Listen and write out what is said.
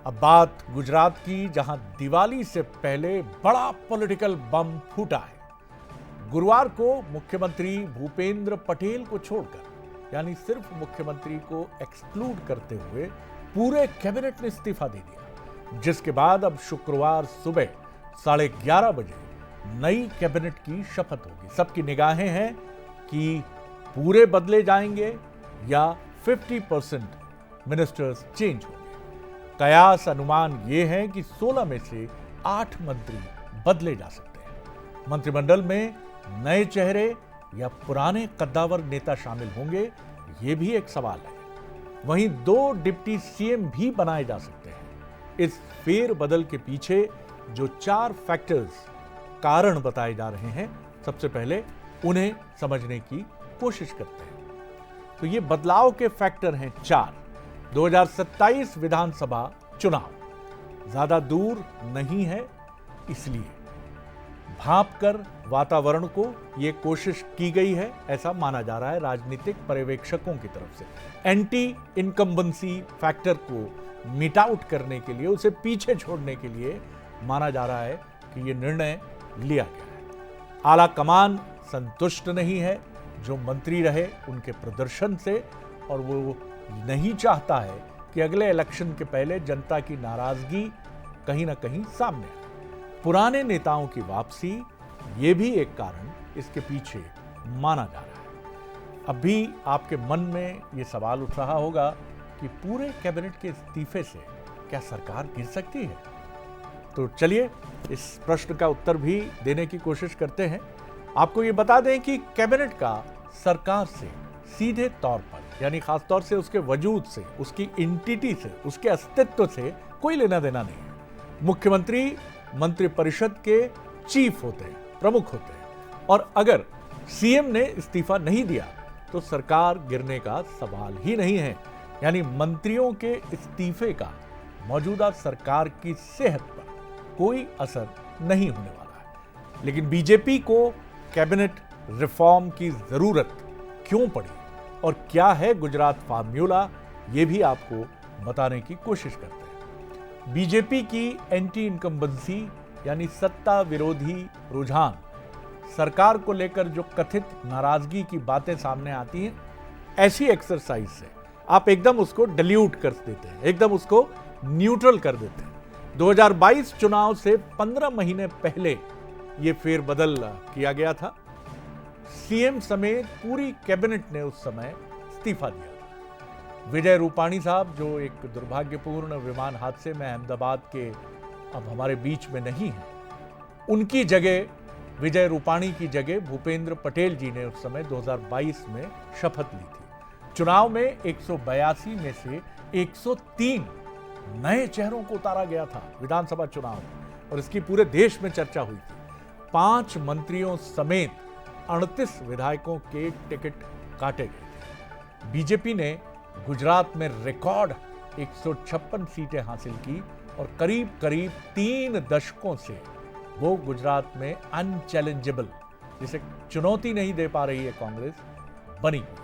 अब बात गुजरात की, जहां दिवाली से पहले बड़ा पॉलिटिकल बम फूटा है। गुरुवार को मुख्यमंत्री भूपेंद्र पटेल को छोड़कर, यानी सिर्फ मुख्यमंत्री को एक्सक्लूड करते हुए पूरे कैबिनेट ने इस्तीफा दे दिया, जिसके बाद अब शुक्रवार सुबह 11:30 बजे नई कैबिनेट की शपथ होगी। सबकी निगाहें हैं कि पूरे बदले जाएंगे या 50% मिनिस्टर्स चेंज होंगे। कयास अनुमान यह है कि 16 में से 8 मंत्री बदले जा सकते हैं। मंत्रिमंडल में नए चेहरे या पुराने कद्दावर नेता शामिल होंगे, यह भी एक सवाल है। वहीं 2 डिप्टी सीएम भी बनाए जा सकते हैं। इस फेरबदल के पीछे जो 4 फैक्टर्स कारण बताए जा रहे हैं, सबसे पहले उन्हें समझने की कोशिश करते हैं। तो ये बदलाव के फैक्टर हैं 4। 2027 विधानसभा चुनाव ज्यादा दूर नहीं है, इसलिए भांपकर वातावरण को यह कोशिश की गई है, ऐसा माना जा रहा है राजनीतिक पर्यवेक्षकों की तरफ से। एंटी इनकम्बेंसी फैक्टर को मिट आउट करने के लिए, उसे पीछे छोड़ने के लिए माना जा रहा है कि यह निर्णय लिया गया है। आला कमान संतुष्ट नहीं है जो मंत्री रहे उनके प्रदर्शन से, और वो नहीं चाहता है कि अगले इलेक्शन के पहले जनता की नाराजगी कहीं ना कहीं सामने आए। पुराने नेताओं की वापसी, ये भी एक कारण इसके पीछे माना जा रहा है। अभी आपके मन में ये सवाल उठ रहा होगा कि पूरे कैबिनेट के इस्तीफे से क्या सरकार गिर सकती है? तो चलिए इस प्रश्न का उत्तर भी देने की कोशिश करते हैं। आपको ये बता दें कि कैबिनेट का सरकार से सीधे तौर पर, यानी खासतौर से उसके वजूद से, उसकी इंटिटी से, उसके अस्तित्व से कोई लेना देना नहीं है। मुख्यमंत्री मंत्रिपरिषद के चीफ होते हैं, प्रमुख होते हैं, और अगर सीएम ने इस्तीफा नहीं दिया तो सरकार गिरने का सवाल ही नहीं है। यानी मंत्रियों के इस्तीफे का मौजूदा सरकार की सेहत पर कोई असर नहीं होने वाला है। लेकिन बीजेपी को कैबिनेट रिफॉर्म की जरूरत क्यों पड़ी और क्या है गुजरात फार्मूला, ये भी आपको बताने की कोशिश करते हैं। बीजेपी की एंटी इनकम्बेंसी यानी सत्ता विरोधी रुझान, सरकार को लेकर जो कथित नाराजगी की बातें सामने आती हैं, ऐसी एक्सरसाइज से आप एकदम उसको डिल्यूट कर देते हैं, एकदम उसको न्यूट्रल कर देते हैं। 2022 चुनाव से 15 महीने पहले यह फेरबदल किया गया था। सीएम समेत पूरी कैबिनेट ने उस समय इस्तीफा दिया था। विजय रूपाणी साहब, जो एक दुर्भाग्यपूर्ण विमान हादसे में अहमदाबाद के अब हमारे बीच में नहीं है, उनकी जगह, विजय रूपाणी की जगह भूपेंद्र पटेल जी ने उस समय 2022 में शपथ ली थी। चुनाव में 182 में से 103 नए चेहरों को उतारा गया था विधानसभा चुनाव में, और इसकी पूरे देश में चर्चा हुई थी। 5 मंत्रियों समेत 38 विधायकों के टिकट काटे गए थे। बीजेपी ने गुजरात में रिकॉर्ड 156 सीटें हासिल की और करीब करीब 3 दशकों से वो गुजरात में अनचैलेंजेबल, जिसे चुनौती नहीं दे पा रही है कांग्रेस, बनी हुई।